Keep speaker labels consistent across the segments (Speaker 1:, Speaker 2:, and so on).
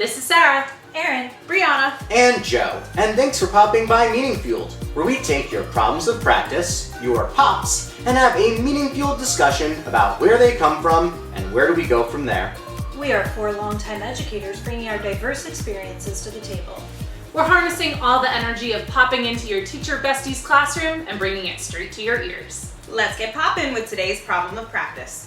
Speaker 1: This is Sarah,
Speaker 2: Erin,
Speaker 1: Brianna,
Speaker 3: and Joe. And thanks for popping by MeaningFueled, where we take your problems of practice, your pops, and have a meaning-fueled discussion about where they come from and where do we go from there.
Speaker 2: We are four longtime educators bringing our diverse experiences to the table.
Speaker 1: We're harnessing all the energy of popping into your teacher bestie's classroom and bringing it straight to your ears.
Speaker 4: Let's get poppin' with today's problem of practice.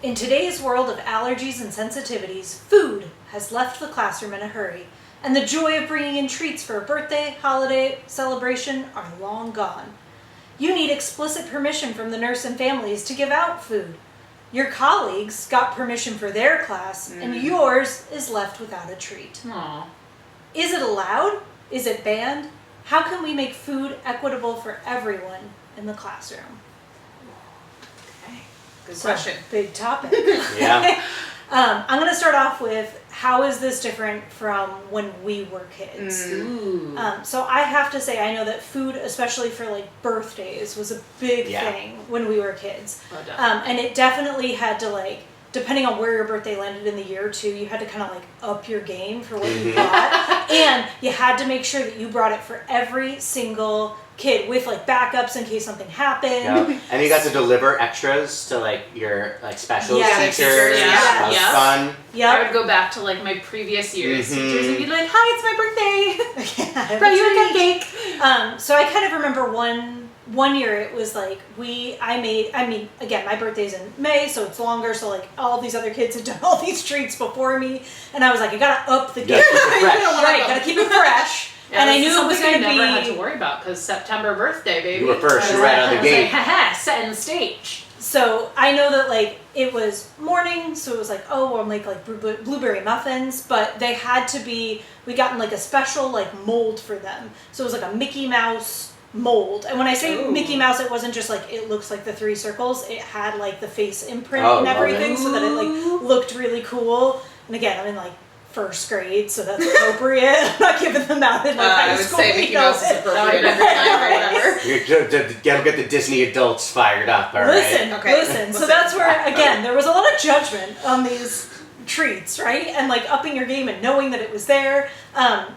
Speaker 2: In today's world of allergies and sensitivities, food has left the classroom in a hurry, and the joy of bringing in treats for a birthday, holiday, celebration are long gone. You need explicit permission from the nurse and families to give out food. Your colleagues got permission for their class, and yours is left without a treat.
Speaker 1: Aww.
Speaker 2: Is it allowed? Is it banned? How can we make food equitable for everyone in the classroom?
Speaker 4: Good question.
Speaker 2: Big topic.
Speaker 3: Yeah.
Speaker 2: I'm going to start off with, how is this different from when we were kids? So I have to say, I know that food, especially for like birthdays, was a big thing when we were kids.
Speaker 1: Oh,
Speaker 2: and it definitely had to, like, depending on where your birthday landed in the year too, you had to kind of like up your game for what you brought. And you had to make sure that you brought it for every single kid with like backups in case something happened.
Speaker 3: Yep. And you got to deliver extras to like your like special teachers.
Speaker 1: Yeah.
Speaker 3: Fun.
Speaker 2: Yep.
Speaker 1: I would go back to like my previous year's teachers and be like, "Hi, it's my birthday.
Speaker 2: Yeah,
Speaker 1: Brought you a cupcake."
Speaker 2: So I kind of remember one year it was like again, my birthday's in May, so it's longer, so like all these other kids had done all these treats before me, and I was like, I gotta up the game. Right, gotta keep it fresh.
Speaker 1: Yeah,
Speaker 2: and I knew it was going to be.
Speaker 1: I never had to worry about because September birthday, baby.
Speaker 3: You were first, you were right out of the gate.
Speaker 1: Like, haha, setting the stage.
Speaker 2: So I know that like it was morning, so it was like, oh, we'll make like blueberry muffins, but they had to be. We got in like a special like mold for them, so it was like a Mickey Mouse mold. And when I say Mickey Mouse, it wasn't just like it looks like the three circles. It had like the face imprint and everything, so that it like looked really cool. And again, I'm in like first grade, so that's appropriate. I'm not giving them out in like high school.
Speaker 4: I would say Mickey Mouse is appropriate every time or whatever.
Speaker 3: You get the Disney adults fired up, all right?
Speaker 2: Listen. So that's where, again, there was a lot of judgment on these treats, right? And like upping your game and knowing that it was there.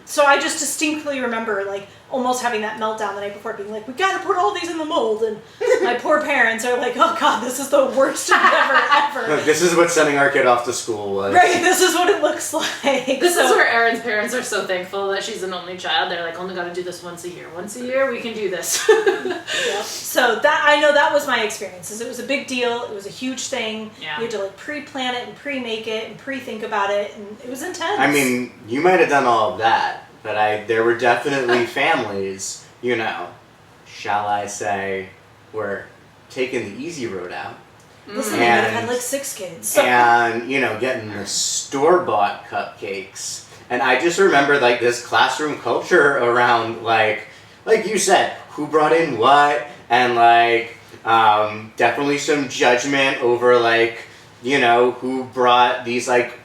Speaker 2: So I just distinctly remember like almost having that meltdown the night before, being like, we gotta put all these in the mold, and my poor parents are like, oh god, this is the worst ever.
Speaker 3: Look, this is what sending our kid off to school was.
Speaker 2: Right, this is what it looks like.
Speaker 1: This is where Erin's parents are so thankful that she's an only child. They're like, only gotta do this once a year. Once a year, we can do this.
Speaker 2: Yep. So that, I know that was my experiences. It was a big deal. It was a huge thing.
Speaker 1: Yeah.
Speaker 2: You had to like pre-plan it and pre-make it and pre-think about it, and it was intense.
Speaker 3: I mean, you might have done all of that, but there were definitely families, you know, shall I say, were taking the easy road out.
Speaker 2: Listen, I had like 6 kids. So.
Speaker 3: And, you know, getting the store-bought cupcakes. And I just remember, like, this classroom culture around, like you said, who brought in what, and, like, definitely some judgment over, like, you know, who brought these, like,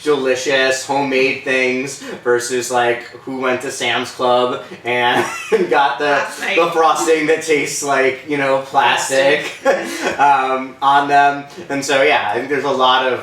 Speaker 3: delicious homemade things versus like who went to Sam's Club and got the frosting that tastes like, you know, plastic on them. And so yeah, I think there's a lot of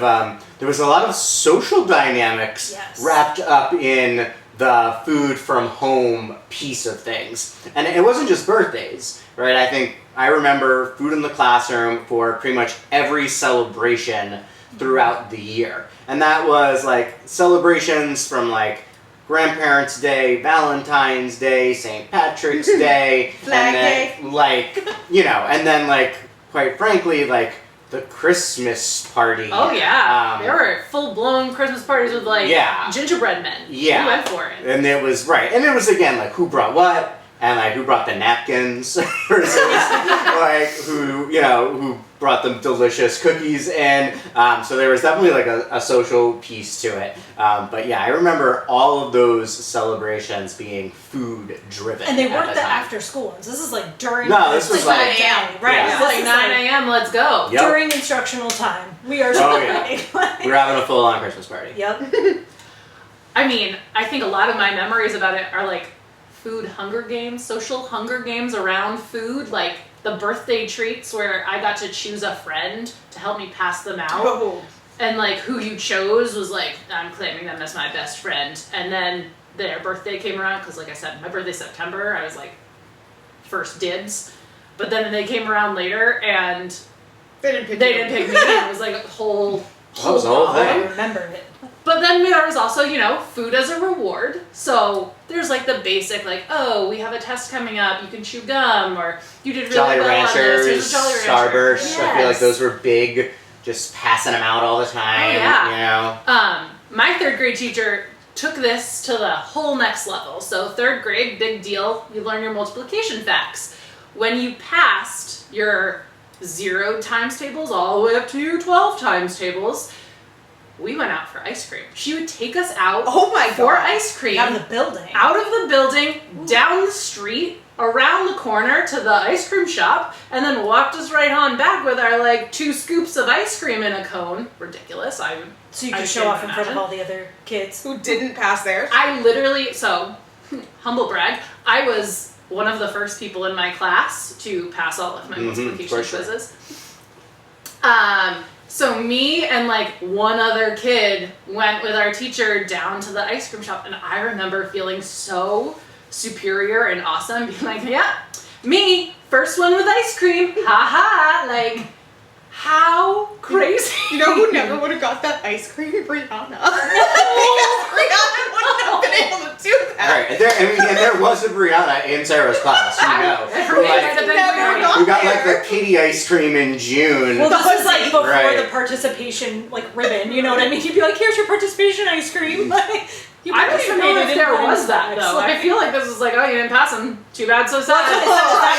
Speaker 3: there was a lot of social dynamics wrapped up in the food from home piece of things. And it wasn't just birthdays, right? I remember food in the classroom for pretty much every celebration throughout the year. And that was like celebrations from like Grandparents' Day, Valentine's Day, St. Patrick's Day,
Speaker 4: Flag
Speaker 3: Day, like, you know, and then like, quite frankly, like the Christmas party.
Speaker 1: Oh yeah, there were full-blown Christmas parties with like gingerbread men.
Speaker 3: Yeah,
Speaker 1: we went for it.
Speaker 3: And it was and it was again like who brought what. And like who brought the napkins versus like who brought them delicious cookies in. So there was definitely like a social piece to it. But yeah, I remember all of those celebrations being food driven.
Speaker 2: And they weren't the after school ones. This is like during.
Speaker 3: No, this was like
Speaker 1: 9 a.m. Right,
Speaker 3: Yeah.
Speaker 1: This is like 9 a.m. Let's go.
Speaker 3: Yep.
Speaker 2: During instructional time, we are celebrating.
Speaker 3: We're having a full-on Christmas party.
Speaker 2: Yep.
Speaker 1: I mean, I think a lot of my memories about it are like food Hunger Games, social Hunger Games around food, like the birthday treats where I got to choose a friend to help me pass them out. and like who you chose was like, I'm claiming them as my best friend. And then their birthday came around, because like I said, my birthday's September. I was like first dibs. But then they came around later, and
Speaker 4: They didn't pick
Speaker 1: me. And it was like a whole
Speaker 3: That was the whole
Speaker 2: I
Speaker 3: thing.
Speaker 2: remember it.
Speaker 1: But then there was also, food as a reward. So there's like the basic, like, oh, we have a test coming up, you can chew gum, or you did really
Speaker 3: Jolly
Speaker 1: well on this.
Speaker 3: Ranchers,
Speaker 1: Here's a Jolly Rancher.
Speaker 3: Starburst. I feel like
Speaker 1: Yes.
Speaker 3: those were big, just passing them out all the time.
Speaker 1: Oh, yeah. My third grade teacher took this to the whole next level. So third grade, big deal, you learn your multiplication facts. When you passed your 0 times tables all the way up to 12 times tables, we went out for ice cream. She would take us out for ice cream.
Speaker 2: Out of the building.
Speaker 1: Out of the building, down the street, around the corner to the ice cream shop, and then walked us right on back with our like 2 scoops of ice cream in a cone. Ridiculous.
Speaker 2: So you
Speaker 1: I
Speaker 2: could show
Speaker 1: can't
Speaker 2: off in front of
Speaker 1: imagine.
Speaker 2: all the other kids.
Speaker 4: Who didn't pass theirs?
Speaker 1: I literally, so, humble brag, I was one of the first people in my class to pass all of my multiplication
Speaker 3: for sure.
Speaker 1: quizzes. So me and like one other kid went with our teacher down to the ice cream shop, and I remember feeling so superior and awesome, being like, yeah, me, first one with ice cream, ha, like, how crazy.
Speaker 4: You know who never would have got that ice cream? Brianna. Because Brianna wouldn't have been able to do
Speaker 3: All
Speaker 4: that.
Speaker 3: right, and there was a Brianna in Sarah's class.
Speaker 1: For me, it might have been
Speaker 4: Never
Speaker 1: Brianna.
Speaker 4: got
Speaker 3: We got like the kitty ice cream in June.
Speaker 2: Well, this is like before
Speaker 3: Right.
Speaker 2: the participation like ribbon. You know what I mean? You'd be like, "Here's your participation ice cream." Like, you
Speaker 1: I don't even know
Speaker 2: participated
Speaker 1: if
Speaker 2: in
Speaker 1: there
Speaker 2: fun
Speaker 1: was that
Speaker 2: facts.
Speaker 1: though.
Speaker 2: Like,
Speaker 1: I feel like this was like, oh, you didn't pass them. Too bad, so sad.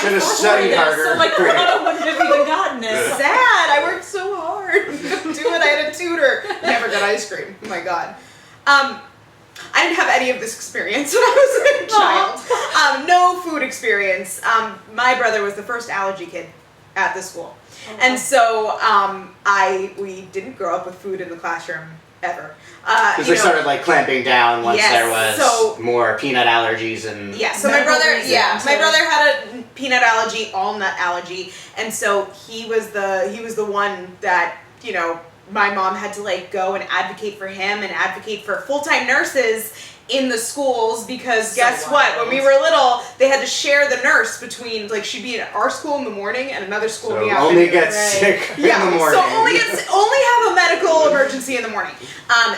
Speaker 3: Should have studied harder.
Speaker 2: So like, Brianna wouldn't have even gotten it.
Speaker 4: Sad. I worked so hard. Couldn't do it. I had a tutor. Never got ice cream. Oh my god. I didn't have any of this experience when I was a child. No food experience. My brother was the first allergy kid at the school, and so we didn't grow up with food in the classroom ever.
Speaker 3: Because they started like clamping down once
Speaker 4: Yes,
Speaker 3: there was more peanut allergies and
Speaker 4: Yeah, so my
Speaker 2: medical
Speaker 4: brother,
Speaker 2: reasons,
Speaker 4: my
Speaker 2: or-
Speaker 4: brother had a peanut allergy, all nut allergy, and so he was the one that, my mom had to like go and advocate for him and advocate for full-time nurses in the schools, because guess what? When we were little, they had to share the nurse between, like, she'd be at our school in the morning and another school in the afternoon.
Speaker 3: only get sick in the morning.
Speaker 4: So only have a medical emergency in the morning.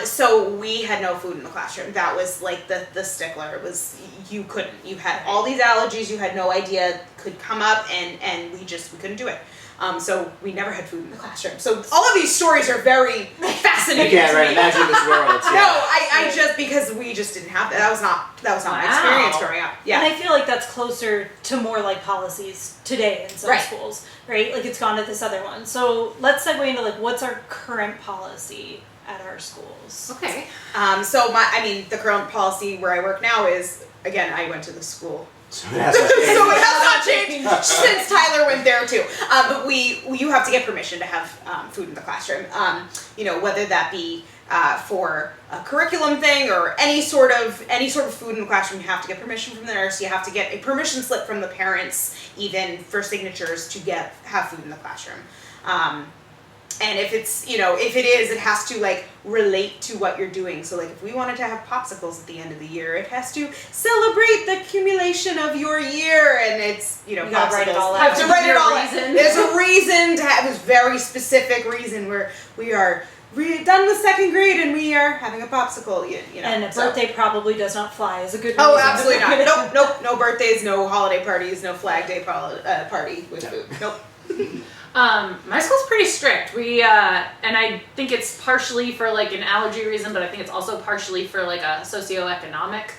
Speaker 4: So we had no food in the classroom. That was like the stickler. It was, you couldn't. You had all these allergies you had no idea could come up, and we couldn't do it. So we never had food in the classroom. So all of these stories are very fascinating.
Speaker 3: Yeah,
Speaker 4: to
Speaker 3: right.
Speaker 4: me.
Speaker 3: Imagine this world. Yeah.
Speaker 4: No, I just, because we just didn't have that. That was not my experience growing up. Yeah.
Speaker 2: And I feel like that's closer to more like policies today in some
Speaker 4: Right.
Speaker 2: schools, right? Like it's gone to this other one. So let's segue into like what's our current policy at our schools.
Speaker 1: Okay.
Speaker 4: So the current policy where I work now is, again, I went to the school.
Speaker 3: So it has to
Speaker 4: So
Speaker 3: change.
Speaker 4: it has not changed since Tyler went there too. But you have to get permission to have food in the classroom. Whether that be for a curriculum thing or any sort of food in the classroom, you have to get permission from the nurse. You have to get a permission slip from the parents, even for signatures, to have food in the classroom. And if it has to like relate to what you're doing. So like if we wanted to have popsicles at the end of the year, it has to celebrate the accumulation of your year, and it's,
Speaker 2: You gotta write it all out.
Speaker 4: Have to write it all out.
Speaker 1: Reason.
Speaker 4: There's a reason to have this very specific reason where we are done with second grade and we are having a popsicle.
Speaker 2: And a birthday probably does not fly as a good
Speaker 4: Oh,
Speaker 2: reason.
Speaker 4: absolutely not. Nope. No birthdays, no holiday parties, no Flag Day party with food. Nope.
Speaker 1: My school's pretty strict. We, and I think it's partially for like an allergy reason, but I think it's also partially for like a socioeconomic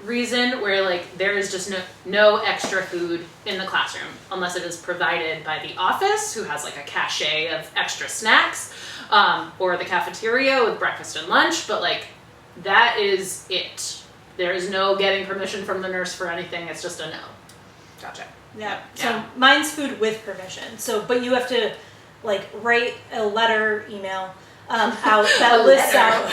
Speaker 1: reason, where like there is just no extra food in the classroom unless it is provided by the office, who has like a cachet of extra snacks, or the cafeteria with breakfast and lunch, but like that is it. There is no getting permission from the nurse for anything. It's just a no.
Speaker 4: Gotcha.
Speaker 2: Yeah. So
Speaker 1: Yeah.
Speaker 2: mine's food with permission. So, but you have to like write a letter, email, out that lists out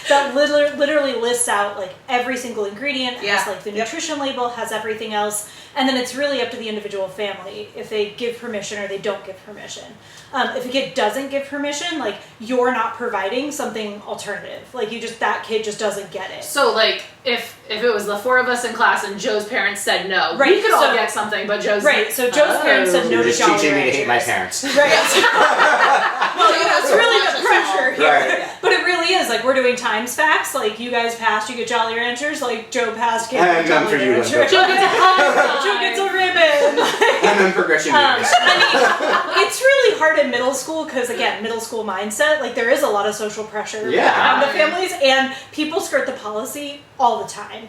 Speaker 2: that literally lists out like every single ingredient, has like the nutrition label, has everything else, and then it's really up to the individual family if they give permission or they don't give permission. If a kid doesn't give permission, like you're not providing something alternative. Like that kid just doesn't get it.
Speaker 1: So like if it was the 4 of us in class and Joe's parents said no,
Speaker 2: right,
Speaker 1: we could all get something, but Joe's
Speaker 2: so Joe's parents said no
Speaker 3: You're
Speaker 2: to
Speaker 3: just
Speaker 2: Jolly
Speaker 3: teaching me to
Speaker 2: Ranchers.
Speaker 3: hate my parents.
Speaker 2: Right. Well, it's really the pressure here.
Speaker 3: Right.
Speaker 2: But it really is like we're doing times facts. Like you guys passed, you get Jolly Ranchers. Like Joe passed, get
Speaker 3: And none for
Speaker 2: Jolly
Speaker 3: you,
Speaker 2: Ranchers.
Speaker 3: Linda.
Speaker 1: Joe gets a high five.
Speaker 2: Joe gets a ribbon.
Speaker 3: And then progression years.
Speaker 2: I mean, it's really hard in middle school because, again, middle school mindset, like there is a lot of social pressure on the families, and people skirt the policy all the time.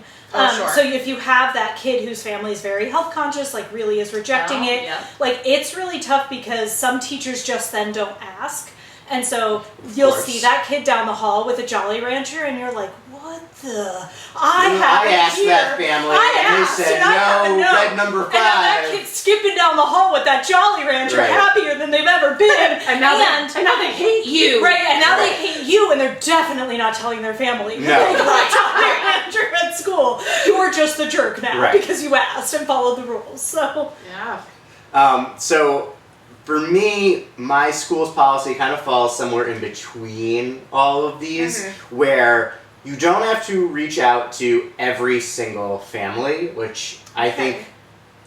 Speaker 2: So if you have that kid whose family is very health conscious, like really is rejecting it, like it's really tough because some teachers just then don't ask. And so you'll see that kid down the hall with a Jolly Rancher and you're like, what the? I
Speaker 3: asked that family and they said no, bed number 5.
Speaker 2: And now that kid's skipping down the hall with that Jolly Rancher, happier than they've ever been.
Speaker 1: and now they hate you.
Speaker 2: Right, and now they hate you, and they're definitely not telling their family.
Speaker 3: No.
Speaker 2: They got Jolly Rancher at school. You're just the jerk now because you asked and followed the rules. So
Speaker 3: So for me, my school's policy kind of falls somewhere in between all of these, where you don't have to reach out to every single family, which I think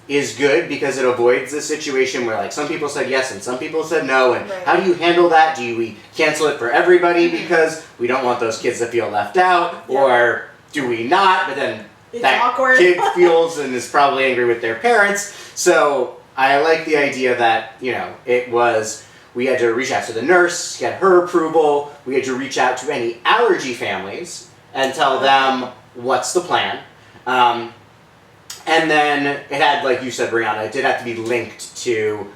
Speaker 3: is good because it avoids the situation where like some people said yes and some people said no, and how do you handle that? Do we cancel it for everybody because we don't want those kids to feel left out, or do we not? But then that
Speaker 2: awkward.
Speaker 3: kid feels and is probably angry with their parents. So I like the idea that, we had to reach out to the nurse, get her approval. We had to reach out to any allergy families and tell them what's the plan. And then it had, like you said, Brianna, it did have to be linked to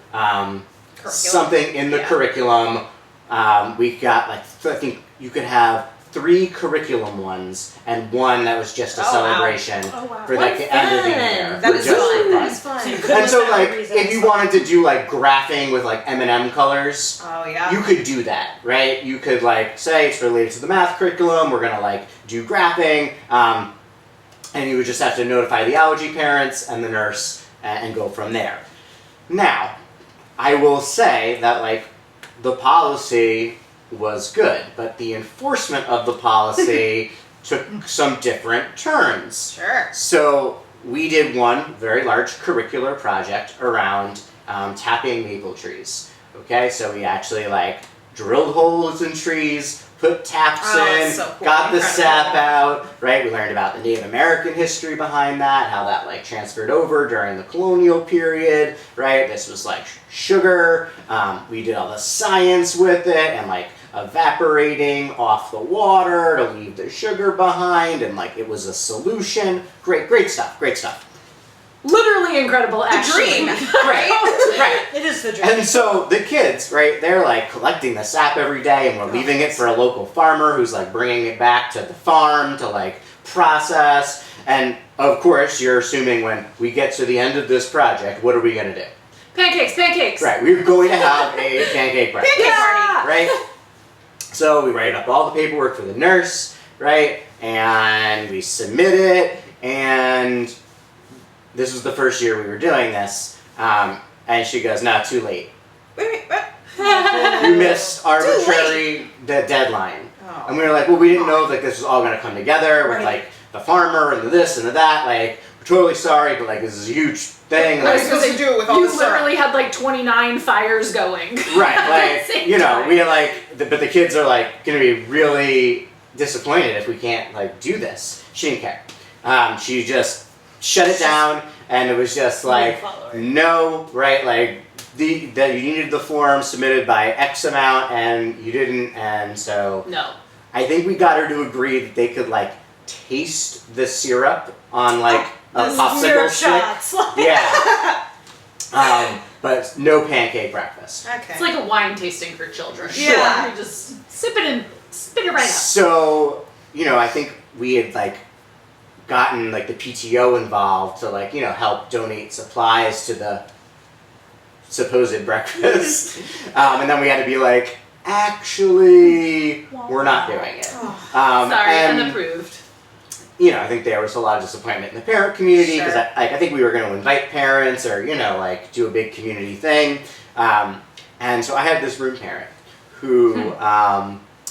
Speaker 3: something in the curriculum. We got, I think you could have 3 curriculum ones and 1 that was just a celebration for like the end of the year.
Speaker 4: That is fun.
Speaker 3: And so like if you wanted to do like graphing with like M&M colors, you could do that, right? You could like say it's related to the math curriculum, we're gonna like do graphing, and you would just have to notify the allergy parents and the nurse and go from there. Now, I will say that like the policy was good, but the enforcement of the policy took some different turns.
Speaker 4: Sure.
Speaker 3: So we did one very large curricular project around tapping maple trees. Okay, so we actually like drilled holes in trees, put taps in,
Speaker 4: so cool.
Speaker 3: got the sap out, right? We learned about the Native American history behind that, how that like transferred over during the colonial period, right? This was like sugar. We did all the science with it and like evaporating off the water to leave the sugar behind, and like it was a solution. Great stuff.
Speaker 1: Literally incredible, actually.
Speaker 4: The dream,
Speaker 3: right.
Speaker 2: it is the dream.
Speaker 3: And so the kids, right, they're like collecting the sap every day, and we're leaving it for a local farmer who's like bringing it back to the farm to like process. And of course, you're assuming when we get to the end of this project, what are we going to do?
Speaker 1: Pancakes.
Speaker 3: Right, we're going to have a pancake breakfast.
Speaker 4: Pancake party.
Speaker 3: Right? So we write up all the paperwork for the nurse, right? And we submit it, and this was the first year we were doing this, and she goes, no, too late.
Speaker 4: Wait, what?
Speaker 3: You missed arbitrary deadline.
Speaker 4: Oh.
Speaker 3: And we were like, well, we didn't know if like, this was all going to come together with like the farmer and the this and the that. Like, we're totally sorry, but like this is a huge thing.
Speaker 4: What are
Speaker 3: Like,
Speaker 4: you supposed to do with all
Speaker 1: You
Speaker 4: this syrup?
Speaker 1: literally had like 29 fires going.
Speaker 3: right, like,
Speaker 1: Same
Speaker 3: you know,
Speaker 1: time.
Speaker 3: we like, but the kids are like going to be really disappointed if we can't like do this. She didn't care. She just shut it down, and it was just like, no, right, like, that you needed the form submitted by X amount, and you didn't, and so...
Speaker 1: No.
Speaker 3: I think we got her to agree that they could, like, taste the syrup on, like, a popsicle stick.
Speaker 2: Shots.
Speaker 3: Yeah. But no pancake breakfast.
Speaker 4: Okay.
Speaker 1: It's like a wine tasting for children.
Speaker 4: Yeah.
Speaker 1: You just sip it and spit it right up.
Speaker 3: So, you know, I think we had, like, gotten, like, the PTO involved to, like, you know, help donate supplies to the supposed breakfast. And then we had to be like, actually, we're not doing it.
Speaker 1: Sorry, unapproved.
Speaker 3: You know, I think there was a lot of disappointment in the parent community because
Speaker 1: Sure.
Speaker 3: I think we were going to invite parents or, you know, like do a big community thing. And so I had this room parent who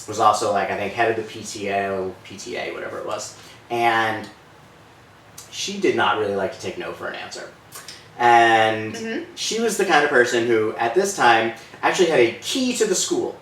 Speaker 3: was also like, I think, head of the PTA, whatever it was. And she did not really like to take no for an answer. And she was the kind of person who, at this time, actually had a key to the school.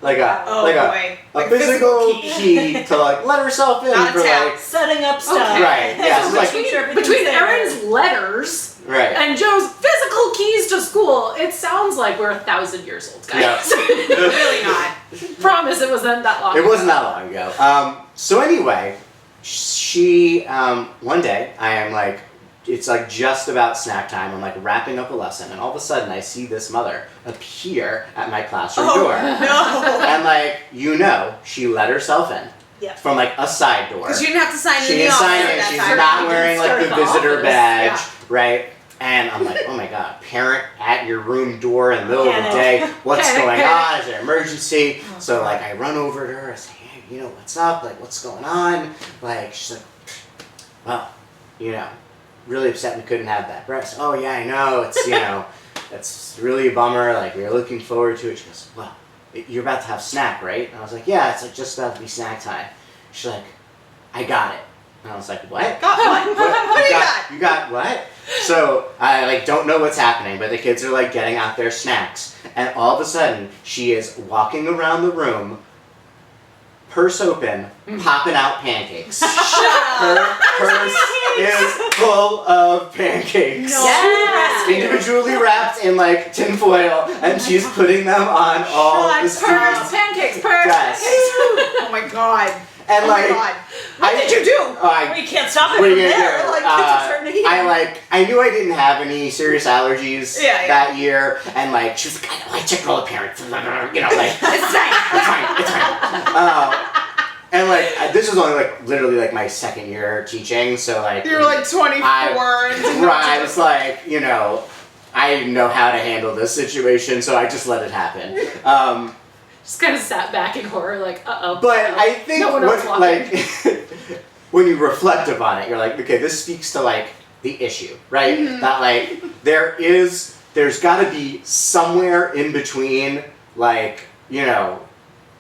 Speaker 3: Like a physical key to like let herself in for like
Speaker 2: setting up stuff.
Speaker 1: Okay.
Speaker 3: Right. Yeah.
Speaker 1: So
Speaker 3: So
Speaker 1: between Erin's letters
Speaker 3: right.
Speaker 1: and Joe's physical keys to school, it sounds like we're 1,000 years old, guys.
Speaker 3: Yeah.
Speaker 4: Really not.
Speaker 1: Promise it wasn't that long.
Speaker 3: It wasn't that long ago. So anyway, she one day I am like, it's like just about snack time. I'm like wrapping up a lesson, and all of a sudden I see this mother appear at my classroom door.
Speaker 4: No.
Speaker 3: And like, you know, she let herself in.
Speaker 2: Yeah.
Speaker 3: From like a side door.
Speaker 4: Because you didn't have to sign in
Speaker 3: She
Speaker 4: the
Speaker 3: didn't
Speaker 4: office
Speaker 3: sign
Speaker 4: at
Speaker 3: in.
Speaker 4: that
Speaker 3: She's
Speaker 4: time.
Speaker 3: not wearing like the
Speaker 1: Start the
Speaker 3: visitor
Speaker 1: office.
Speaker 3: badge,
Speaker 4: Yeah.
Speaker 3: right? And I'm like, oh my god, parent at your room door in the middle of the day. What's going on? Is there an emergency? So like, I run over to her. I say, hey, you know what's up? Like, what's going on? Like, she's like, well, you know, really upset we couldn't have that breakfast. Oh yeah, I know. It's you know, it's really a bummer. Like, we were looking forward to it. She goes, well, you're about to have snack, right? And I was like, yeah, it's like just about to be snack time. She's like, I got it. And I was like, what?
Speaker 4: Got what? What do you got?
Speaker 3: You got what? So I like don't know what's happening, but the kids are like getting out their snacks, and all of a sudden she is walking around the room, purse open, popping out pancakes. Her purse is full of pancakes.
Speaker 2: No.
Speaker 1: Yes.
Speaker 3: Individually wrapped in like tin foil, and she's putting them on all the
Speaker 1: Purse,
Speaker 3: students'
Speaker 1: pancakes, purse,
Speaker 3: desks.
Speaker 4: Oh my god.
Speaker 3: And
Speaker 4: Oh
Speaker 3: like,
Speaker 4: my god. What did you do?
Speaker 2: We can't stop it
Speaker 3: What are
Speaker 2: from
Speaker 3: you gonna
Speaker 2: there.
Speaker 3: do?
Speaker 2: Like, kids are starting to heat.
Speaker 3: I knew I didn't have any serious allergies
Speaker 4: Yeah.
Speaker 3: that year, and like she was like, I know, I checked all the parents, you know, like
Speaker 4: It's fine.
Speaker 3: it's fine. And like this was only like literally like my second year teaching, so like
Speaker 4: You were like 24 and didn't know what to
Speaker 3: I
Speaker 4: do.
Speaker 3: was like, you know, I know how to handle this situation, so I just let it happen.
Speaker 1: Just kind of sat back in horror, like, uh-oh.
Speaker 3: But I think
Speaker 1: no one else
Speaker 3: what,
Speaker 1: walking.
Speaker 3: like when you reflect upon it, you're like, okay, this speaks to like the issue, right? That like there's got to be somewhere in between, like, you know,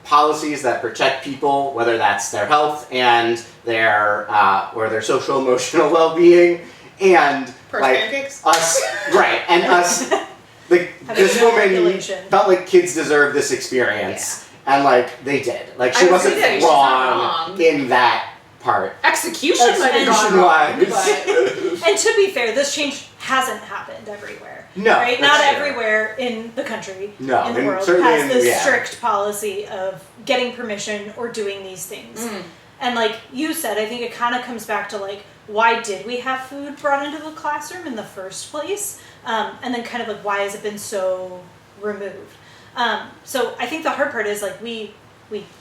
Speaker 3: policies that protect people, whether that's their health and their or their social emotional well-being, and
Speaker 4: Purse
Speaker 3: like
Speaker 4: pancakes?
Speaker 3: us, right? And us. Like,
Speaker 2: Having
Speaker 3: this
Speaker 2: no
Speaker 3: woman
Speaker 2: regulation.
Speaker 3: felt like kids deserve this experience, and like they did. Like she
Speaker 1: I
Speaker 3: wasn't
Speaker 1: agree, she's not
Speaker 3: wrong
Speaker 1: wrong.
Speaker 3: in that part.
Speaker 1: Execution might have gone wrong,
Speaker 3: Execution-wise.
Speaker 1: but
Speaker 2: And to be fair, this change hasn't happened everywhere.
Speaker 3: No,
Speaker 2: right?
Speaker 3: that's
Speaker 2: Not
Speaker 3: true.
Speaker 2: everywhere in the country,
Speaker 3: No,
Speaker 2: in the
Speaker 3: and
Speaker 2: world,
Speaker 3: certainly
Speaker 2: has
Speaker 3: in-
Speaker 2: this
Speaker 3: yeah.
Speaker 2: strict policy of getting permission or doing these things. And like you said, I think it kind of comes back to like, why did we have food brought into the classroom in the first place? And then kind of like, why has it been so removed? So I think the hard part is like we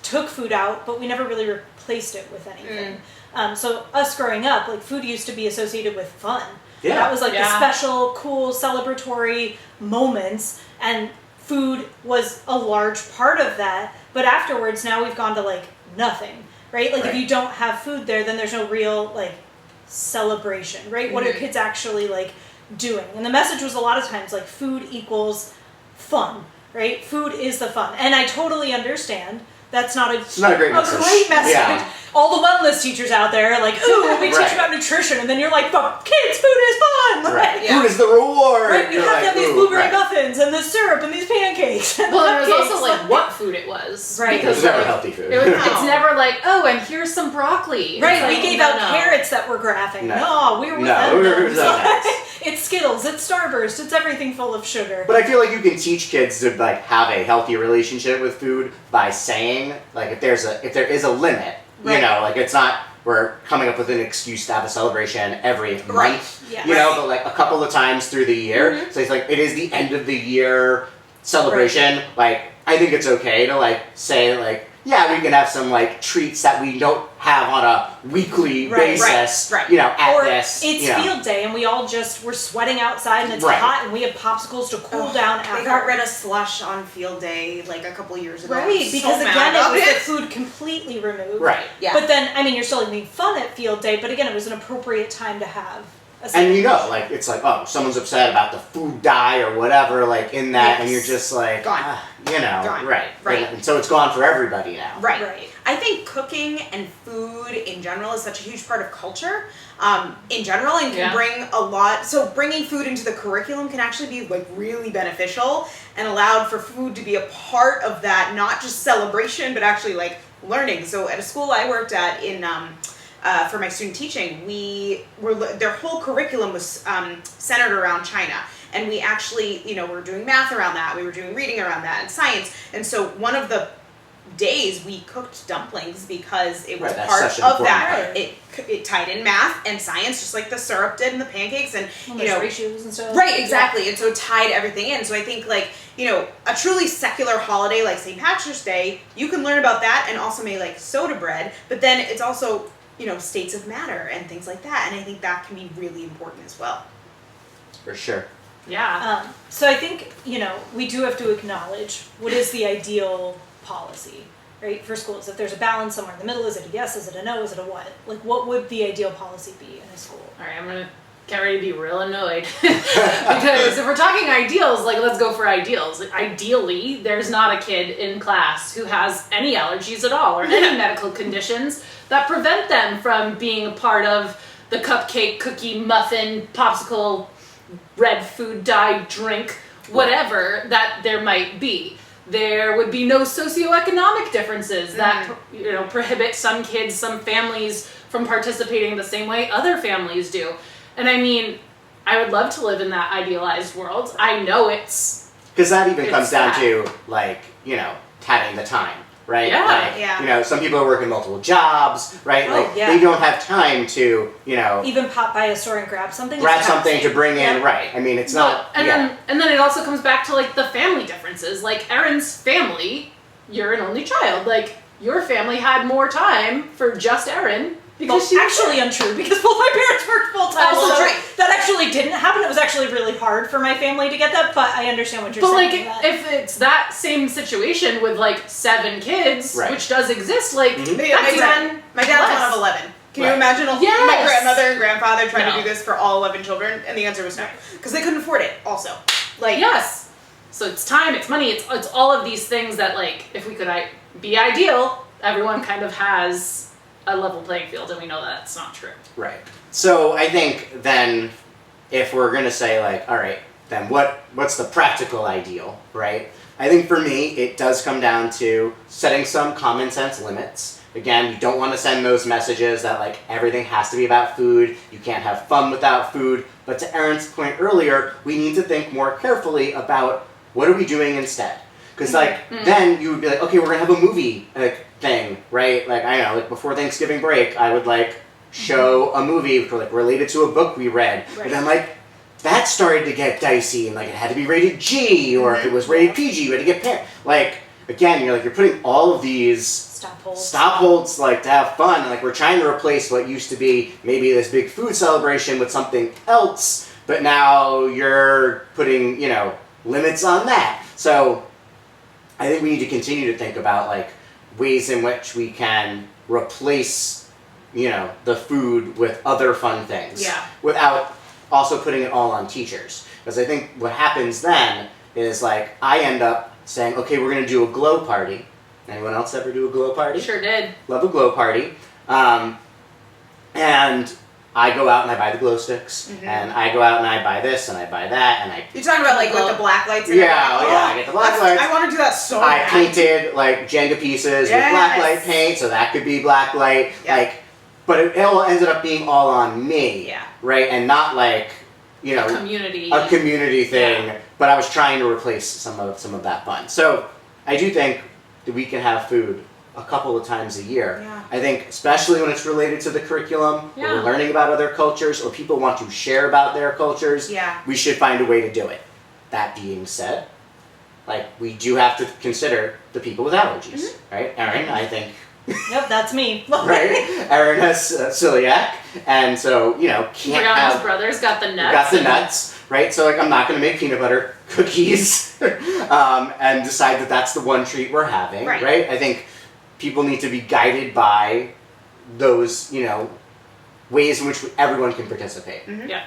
Speaker 2: took food out, but we never really replaced it with anything. So us growing up, like food used to be associated with fun.
Speaker 3: Yeah.
Speaker 2: That was like the
Speaker 1: Yeah.
Speaker 2: special, cool, celebratory moments, and food was a large part of that. But afterwards, now we've gone to like nothing, right? Like if
Speaker 3: Right.
Speaker 2: you don't have food there, then there's no real like celebration, right? What are kids actually like doing? And the message was a lot of times like food equals fun, right? Food is the fun. And I totally understand that's not
Speaker 3: It's not a great message.
Speaker 2: great message.
Speaker 3: Yeah.
Speaker 2: All the wellness teachers out there are like, ooh, we teach
Speaker 3: Right.
Speaker 2: about nutrition, and then you're like, but kids, food is fun.
Speaker 3: Right.
Speaker 2: Like,
Speaker 4: Yeah.
Speaker 3: Food is the reward.
Speaker 2: right? We
Speaker 3: You're
Speaker 2: have
Speaker 3: like,
Speaker 2: to have these
Speaker 3: ooh,
Speaker 2: blueberry
Speaker 3: right.
Speaker 2: muffins and this syrup and these pancakes. And
Speaker 1: well, there was
Speaker 2: cupcakes.
Speaker 1: also like what food it was,
Speaker 2: Right.
Speaker 3: It was
Speaker 1: Because
Speaker 3: never
Speaker 1: like,
Speaker 3: healthy food.
Speaker 1: it's never like, oh, and here's some broccoli. It's
Speaker 2: Right,
Speaker 1: like,
Speaker 2: we gave
Speaker 1: no,
Speaker 2: out
Speaker 1: no.
Speaker 2: carrots that were graphic.
Speaker 3: No.
Speaker 2: No, we were with
Speaker 3: No, we were
Speaker 2: M&Ms.
Speaker 3: with M&Ms.
Speaker 2: It's Skittles, it's Starburst, it's everything full of sugar.
Speaker 3: But I feel like you can teach kids to like have a healthy relationship with food by saying like if there is a limit, you
Speaker 2: Right.
Speaker 3: know, like it's not we're coming up with an excuse to have a celebration every
Speaker 4: Right.
Speaker 3: month,
Speaker 2: Yeah.
Speaker 3: you know, but like a couple of times through the year. So it's like it is the end of the year celebration. Like I think it's okay to like say like yeah, we can have some like treats that we don't have on a weekly basis,
Speaker 4: right.
Speaker 3: you know, at
Speaker 2: Or
Speaker 3: this.
Speaker 2: it's field day and we all just we're sweating outside and it's
Speaker 3: Right.
Speaker 2: hot and we have popsicles to cool down after.
Speaker 4: They got rid of slush on field day like a couple years ago.
Speaker 2: Right,
Speaker 4: So
Speaker 2: because
Speaker 4: mad
Speaker 2: again, it
Speaker 4: about
Speaker 2: was the food completely removed.
Speaker 3: Right.
Speaker 4: Yeah.
Speaker 2: But then, I mean, you're still having fun at field day, but again, it was an appropriate time to have a
Speaker 3: And you know, like, it's like, oh, someone's upset about the food dye or whatever, like, in that, and you're just like,
Speaker 4: Gone.
Speaker 3: you know,
Speaker 4: Gone.
Speaker 3: right.
Speaker 4: Right.
Speaker 3: And so it's gone for everybody now.
Speaker 4: Right.
Speaker 2: Right.
Speaker 4: I think cooking and food in general is such a huge part of culture in general and can bring a lot. So bringing food into the curriculum can actually be like really beneficial and allowed for food to be a part of that, not just celebration, but actually like learning. So at a school I worked at in for my student teaching, their whole curriculum was centered around China. And we actually, you know, we were doing math around that, we were doing reading around that, and science. And so one of the days we cooked dumplings because it was part of that. It tied in math and science, just like the syrup did and the pancakes, and you know,
Speaker 2: ratios and stuff.
Speaker 4: right, exactly. And so it tied everything in. So I think like, you know, a truly secular holiday like St. Patrick's Day, you can learn about that and also make like soda bread, but then it's also, you know, states of matter and things like that, and I think that can be really important as well.
Speaker 3: For sure.
Speaker 1: Yeah.
Speaker 2: So I think, you know, we do have to acknowledge what is the ideal policy, right, for schools. If there's a balance somewhere in the middle, is it a yes, is it a no, is it a what? Like, what would the ideal policy be in a school?
Speaker 1: All right, I'm going to get ready to be real annoyed. Because if we're talking ideals, like, let's go for ideals. Ideally, there's not a kid in class who has any allergies at all or any medical conditions that prevent them from being a part of the cupcake, cookie, muffin, popsicle, red food dye, drink, whatever that there might be. There would be no socioeconomic differences that you know prohibit some kids, some families from participating the same way other families do. And I mean, I would love to live in that idealized world. I know it's...
Speaker 3: Because that even
Speaker 1: It's
Speaker 3: comes down
Speaker 1: sad.
Speaker 3: to, like, you know, having the time, right?
Speaker 1: Yeah.
Speaker 3: Like, you know, some people are working multiple jobs, right?
Speaker 2: Oh,
Speaker 3: like,
Speaker 2: yeah.
Speaker 3: they don't have time to, you know,
Speaker 2: Even pop by a store and grab something?
Speaker 3: grab
Speaker 2: is
Speaker 3: something to
Speaker 2: taxing.
Speaker 3: bring in,
Speaker 2: Yeah.
Speaker 3: right? I mean, it's
Speaker 1: Well,
Speaker 3: not...
Speaker 1: and
Speaker 3: yeah.
Speaker 1: then it also comes back to like the family differences. Like Erin's family, you're an only child. Like your family had more time for just Erin because
Speaker 2: Well,
Speaker 1: she was
Speaker 2: actually untrue, because both my parents worked full time,
Speaker 1: Oh,
Speaker 2: so
Speaker 1: right.
Speaker 2: that actually didn't happen. It was actually really hard for my family to get that, but I understand what you're
Speaker 1: But
Speaker 2: saying.
Speaker 1: like, if it's that same situation with like 7 kids,
Speaker 3: Right.
Speaker 1: which does exist, like
Speaker 3: Mhm.
Speaker 1: that's
Speaker 4: My dad's
Speaker 1: less.
Speaker 4: one of 11. Can you
Speaker 3: Right.
Speaker 4: imagine
Speaker 1: Yes.
Speaker 4: my grandmother and grandfather trying
Speaker 1: No.
Speaker 4: to do this for all 11 children? And the answer was no, because they couldn't afford it. Also, like
Speaker 1: Yes. So it's time, it's money, it's all of these things that like if we could be ideal, everyone kind of has a level playing field, and we know that's not true.
Speaker 3: Right. So I think then, if we're gonna say like, all right, then what's the practical ideal, right? I think for me, it does come down to setting some common sense limits. Again, you don't want to send those messages that like everything has to be about food. You can't have fun without food. But to Erin's point earlier, we need to think more carefully about what are we doing instead. Because like then you would be like, okay, we're gonna have a movie like thing, right? Like I don't know, like before Thanksgiving break, I would like show a movie like related to a book we read, but then like that started to get dicey, and like it had to be rated G, or if it was rated PG, you had to get like again, you're putting all of these stop holds like to have fun, and like we're trying to replace what used to be maybe this big food celebration with something else, but now you're putting, you know, limits on that. So I think we need to continue to think about like ways in which we can replace, you know, the food with other fun things.
Speaker 1: Yeah.
Speaker 3: Without also putting it all on teachers. Because I think what happens then is like I end up saying, okay, we're going to do a glow party. Anyone else ever do a glow party?
Speaker 1: Sure did.
Speaker 3: Love a glow party. And I go out and I buy the glow sticks, and I go out and I buy this and I buy that, and I...
Speaker 4: You're talking about like with the black lights? And
Speaker 3: Yeah,
Speaker 4: everything?
Speaker 3: I get the black lights.
Speaker 4: I want to do that so
Speaker 3: I
Speaker 4: bad.
Speaker 3: painted like Jenga pieces with
Speaker 4: Yes.
Speaker 3: black light paint, so that could be black light.
Speaker 4: Yeah.
Speaker 3: Like, but it all ended up being all on me,
Speaker 4: Yeah.
Speaker 3: right? And not like, you know,
Speaker 1: Community.
Speaker 3: a community thing.
Speaker 1: Yeah.
Speaker 3: But I was trying to replace some of that fun. So I do think that we can have food a couple of times a year.
Speaker 4: Yeah.
Speaker 3: I think especially when it's related to the curriculum, or
Speaker 1: Yeah.
Speaker 3: we're learning about other cultures, or people want to share about their cultures,
Speaker 4: Yeah.
Speaker 3: we should find a way to do it. That being said, like we do have to consider the people with allergies, right? Erin, I think.
Speaker 2: Yep, that's me.
Speaker 3: Right? Erin has celiac, and so, can't
Speaker 1: Brianna's
Speaker 3: have...
Speaker 1: brother's got the nuts.
Speaker 3: Got the nuts, right? So, like, I'm not going to make peanut butter cookies and decide that that's the one treat we're having, right? I think people need to be guided by those, ways in which everyone can participate.
Speaker 1: Yeah.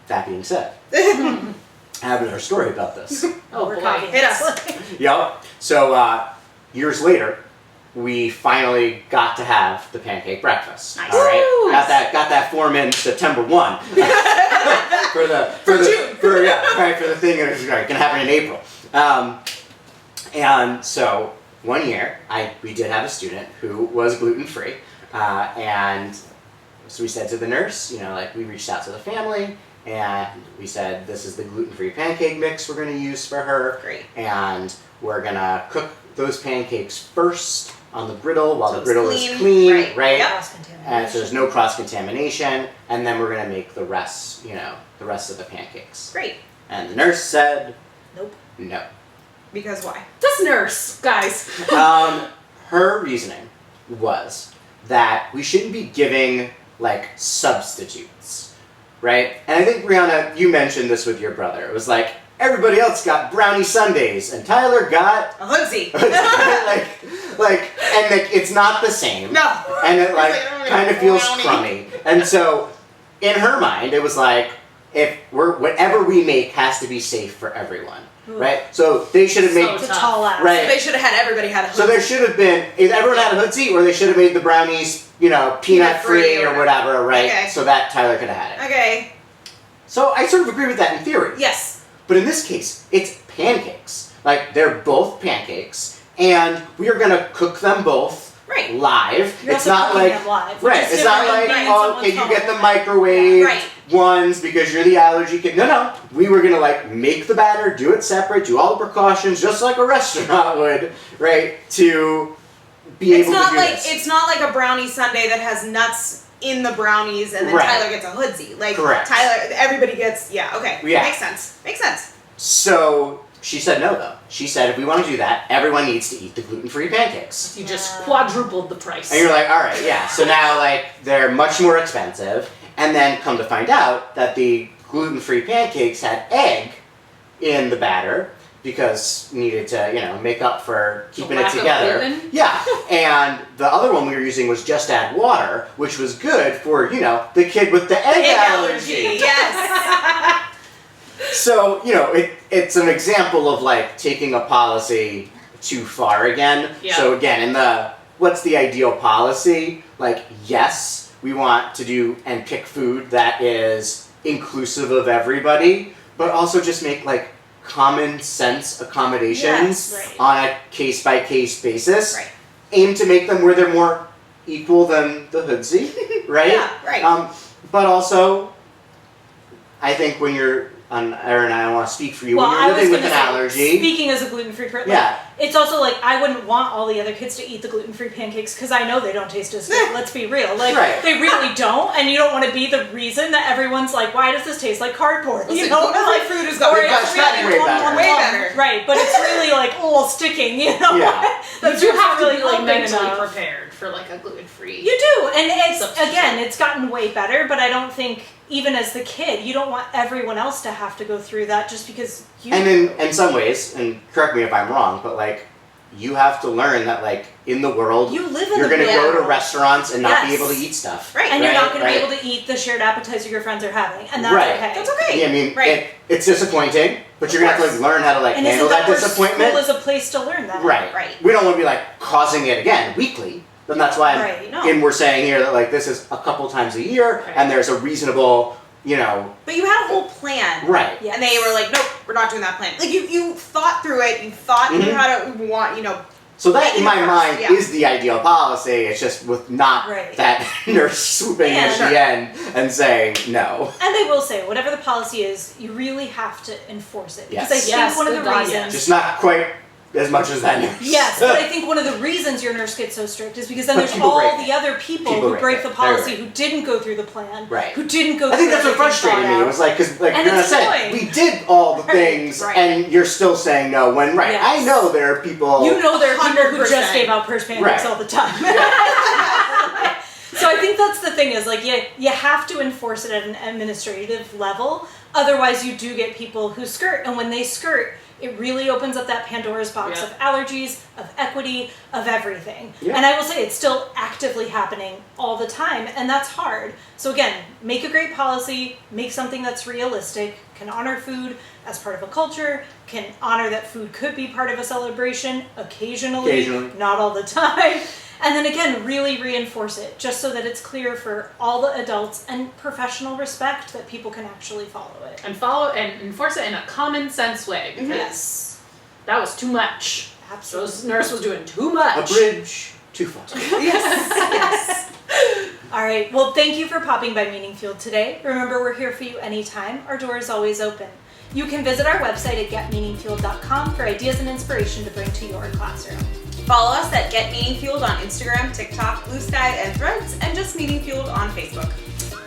Speaker 3: That being said, I have another story about this.
Speaker 1: Oh,
Speaker 2: We're
Speaker 1: boy.
Speaker 2: copying
Speaker 4: Hit
Speaker 2: this.
Speaker 4: us.
Speaker 3: Yep. So, years later, we finally got to have the pancake breakfast.
Speaker 4: Nice.
Speaker 3: All right,
Speaker 1: Woo!
Speaker 3: got that form in September 1 for
Speaker 4: June.
Speaker 3: for the thing that was gonna happen in April. And so 1 year, we did have a student who was gluten free, and so we said to the nurse, we reached out to the family. And we said, this is the gluten-free pancake mix we're going to use for her.
Speaker 4: Great.
Speaker 3: And we're going to cook those pancakes first on the griddle while
Speaker 4: So
Speaker 3: the griddle
Speaker 4: it's
Speaker 3: is
Speaker 4: clean.
Speaker 3: clean, right?
Speaker 4: Yep.
Speaker 3: And so there's no cross-contamination. And then we're going to make the rest, the rest of the pancakes.
Speaker 4: Great.
Speaker 3: And the nurse said,
Speaker 2: Nope.
Speaker 3: no.
Speaker 4: Because why?
Speaker 1: This nurse, guys.
Speaker 3: Her reasoning was that we shouldn't be giving, substitutes. Right? And I think, Brianna, you mentioned this with your brother. It was like, everybody else got brownie sundaes, and Tyler got...
Speaker 4: A hoodsie.
Speaker 3: It's not the same.
Speaker 4: No.
Speaker 3: And it, kind of feels
Speaker 4: brownie.
Speaker 3: crummy. And so, in her mind, it was like, whatever we make has to be safe for everyone.
Speaker 2: Ooh.
Speaker 3: Right? So, they should have made...
Speaker 2: It's a tall ask.
Speaker 3: Right.
Speaker 4: They should have had everybody had a hoodsie.
Speaker 3: So there should have been, everyone had a hoodsie, or they should have made the brownies, peanut-free or whatever, right?
Speaker 4: Okay.
Speaker 3: So that Tyler could have had it.
Speaker 4: Okay.
Speaker 3: So I sort of agree with that in theory.
Speaker 4: Yes.
Speaker 3: But in this case, it's pancakes. They're both pancakes, and we are going to cook them both
Speaker 4: Right.
Speaker 3: live.
Speaker 2: You're
Speaker 3: It's
Speaker 2: also
Speaker 3: not
Speaker 2: cooking
Speaker 3: like...
Speaker 2: them live,
Speaker 3: Right,
Speaker 2: which is
Speaker 3: it's not
Speaker 2: different
Speaker 3: like,
Speaker 2: than being
Speaker 3: oh, okay,
Speaker 2: someone's
Speaker 3: you get the
Speaker 2: home.
Speaker 3: microwave
Speaker 4: Right.
Speaker 3: ones because you're the allergy kid. No. We were going to, make the batter, do it separate, do all the precautions, just like a restaurant would, right, to be able to do this.
Speaker 4: It's not like a brownie sundae that has nuts in the brownies and then
Speaker 3: Right.
Speaker 4: Tyler gets a hoodsie.
Speaker 3: Correct.
Speaker 4: Everybody gets, okay.
Speaker 3: Yeah.
Speaker 4: Makes sense.
Speaker 3: So she said no, though. She said if we want to do that, everyone needs to eat the gluten-free pancakes.
Speaker 1: You just quadrupled the price.
Speaker 3: And you're like, all right, yeah. So now, they're much more expensive. And then come to find out that the gluten-free pancakes had egg in the batter because we needed to, make up for keeping it
Speaker 1: lack of
Speaker 3: together.
Speaker 1: gluten?
Speaker 3: Yeah. And the other one we were using was just add water, which was good for, the kid with the egg allergy.
Speaker 4: Yes.
Speaker 3: So, it's an example of taking a policy too far again.
Speaker 1: Yeah.
Speaker 3: So again, what's the ideal policy? Yes, we want to do and pick food that is inclusive of everybody, but also just make common sense accommodations
Speaker 2: Yes, right.
Speaker 3: on a case by case basis.
Speaker 4: Right.
Speaker 3: Aim to make them where they're more equal than the hoodsie, right?
Speaker 4: Yeah, right.
Speaker 3: But also, I think when you're Erin, I don't want to speak for you.
Speaker 2: Well,
Speaker 3: when
Speaker 2: I
Speaker 3: you're
Speaker 2: was
Speaker 3: living with
Speaker 2: gonna
Speaker 3: an
Speaker 2: say,
Speaker 3: allergy.
Speaker 2: speaking as a gluten-free person,
Speaker 3: Yeah.
Speaker 2: it's also I wouldn't want all the other kids to eat the gluten-free pancakes because I know they don't taste as good. Let's be real.
Speaker 3: Right.
Speaker 2: They really don't, and you don't want to be the reason that everyone's like, why does this taste like cardboard?
Speaker 4: Listen, gluten-free food has got
Speaker 2: or
Speaker 4: to be
Speaker 2: it's
Speaker 3: It's gotten way
Speaker 2: really
Speaker 3: better.
Speaker 4: Way better.
Speaker 2: Right, but it's really all sticking,
Speaker 3: Yeah.
Speaker 2: That's
Speaker 1: You do
Speaker 2: just
Speaker 1: have to
Speaker 2: really
Speaker 1: be
Speaker 2: helping
Speaker 1: mentally
Speaker 2: enough.
Speaker 1: prepared for a gluten-free.
Speaker 2: You do, and it's
Speaker 1: Substitute.
Speaker 2: again, it's gotten way better. But I don't think even as the kid, you don't want everyone else to have to go through that just because you.
Speaker 3: And in some ways, and correct me if I'm wrong, but you have to learn that in the world,
Speaker 2: You live in
Speaker 3: you're
Speaker 2: the
Speaker 3: going to
Speaker 2: world.
Speaker 3: go to restaurants and not be
Speaker 2: Yes.
Speaker 3: able to eat stuff.
Speaker 4: Right.
Speaker 2: And you're not going to
Speaker 3: right.
Speaker 2: be able to eat the shared appetizer your friends are having, and that's
Speaker 3: Right.
Speaker 2: okay.
Speaker 4: That's okay.
Speaker 3: Yeah, I mean,
Speaker 4: Right.
Speaker 3: it's disappointing, but you're going to have to learn how to
Speaker 2: And
Speaker 3: handle
Speaker 2: isn't
Speaker 3: that
Speaker 2: where
Speaker 3: disappointment.
Speaker 2: School is a place to learn that.
Speaker 3: Right.
Speaker 4: Right.
Speaker 3: We don't want to be causing it again weekly. Then that's why
Speaker 2: Right, no.
Speaker 3: and we're saying here that this is a couple times a year,
Speaker 1: Right.
Speaker 3: and there's a reasonable,
Speaker 4: But you had a whole plan.
Speaker 3: right.
Speaker 2: Yes.
Speaker 4: And they were like, nope, we're not doing that plan. You thought through it. You thought
Speaker 3: Mhm.
Speaker 4: through how to want,
Speaker 3: So that,
Speaker 4: Making
Speaker 3: in my
Speaker 4: it first,
Speaker 3: mind,
Speaker 4: yeah.
Speaker 3: is the ideal policy. It's just with not
Speaker 2: Right.
Speaker 3: that nurse swooping
Speaker 2: Yeah,
Speaker 3: at
Speaker 4: sure.
Speaker 3: the end and saying no.
Speaker 2: And they will say, whatever the policy is, you really have to enforce it. Because
Speaker 3: Yes.
Speaker 2: I think
Speaker 1: Yes,
Speaker 2: one of the
Speaker 1: good God,
Speaker 2: reasons.
Speaker 1: yes.
Speaker 3: Just not quite as much as that nurse.
Speaker 2: Yes, but I think one of the reasons your nurse gets so strict is because then
Speaker 3: But
Speaker 2: there's
Speaker 3: people
Speaker 2: all
Speaker 3: break
Speaker 2: the other people
Speaker 3: People
Speaker 2: who break the
Speaker 3: break it.
Speaker 2: policy,
Speaker 3: Right.
Speaker 2: who didn't go through the plan,
Speaker 3: Right.
Speaker 2: who didn't go
Speaker 3: I
Speaker 2: through
Speaker 3: think that's what
Speaker 2: everything
Speaker 3: frustrated
Speaker 2: thought
Speaker 3: me. It
Speaker 2: out.
Speaker 3: was like, because like
Speaker 2: And
Speaker 3: Brianna
Speaker 2: it's
Speaker 3: said,
Speaker 2: annoying.
Speaker 3: we did all the
Speaker 2: Right,
Speaker 3: things,
Speaker 4: right.
Speaker 3: and you're still saying no. When
Speaker 2: Yes.
Speaker 3: I know there are people.
Speaker 2: You know there are people who
Speaker 4: 100%.
Speaker 2: just gave out purse pancakes
Speaker 3: Right.
Speaker 2: all the time. So I think that's the thing is like you have to enforce it at an administrative level. Otherwise, you do get people who skirt, and when they skirt, it really opens up that Pandora's box
Speaker 1: Yeah.
Speaker 2: of allergies, of equity, of everything.
Speaker 3: Yeah.
Speaker 2: And I will say it's still actively happening all the time, and that's hard. So again, make a great policy, make something that's realistic, can honor food as part of a culture, can honor that food could be part of a celebration occasionally. Not all the time. And then again, really reinforce it, just so that it's clear for all the adults and professional respect that people can actually follow it.
Speaker 1: And follow and enforce it in a common sense way, because
Speaker 2: Yes,
Speaker 1: that was too much.
Speaker 2: absolutely.
Speaker 1: Those nurse was doing too
Speaker 3: A
Speaker 1: much.
Speaker 3: bridge too far.
Speaker 4: Yes.
Speaker 2: All right, well, thank you for popping by MeaningFueled today. Remember, we're here for you anytime. Our door is always open. You can visit our website at getmeaningfueled.com for ideas and inspiration to bring to your classroom.
Speaker 4: Follow us at Get MeaningFueled on Instagram, TikTok, Blue Sky, and Threads, and just MeaningFueled on Facebook.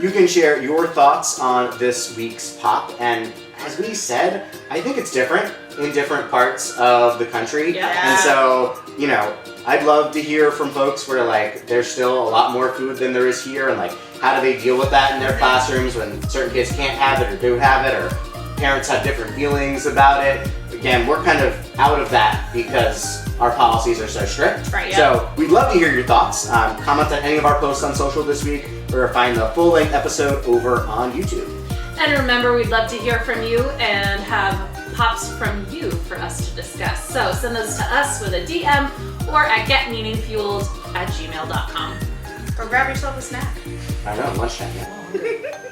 Speaker 3: You can share your thoughts on this week's pop, and as we said, I think it's different in different parts of the country.
Speaker 1: Yeah.
Speaker 3: And so, you know, I'd love to hear from folks where like there's still a lot more food than there is here, and like how do they deal with that in their classrooms when certain kids can't have it or do have it, or parents have different feelings about it. Again, we're kind of out of that because our policies are so strict.
Speaker 4: Right,
Speaker 1: yeah.
Speaker 3: So we'd love to hear your thoughts. Comment on any of our posts on social this week, or find the full-length episode over on YouTube.
Speaker 1: And remember, we'd love to hear from you and have pops from you for us to discuss. So send those to us with a DM or at getmeaningfueled@gmail.com.
Speaker 4: Or grab yourself a snack.
Speaker 3: I know, lunchtime. Yeah.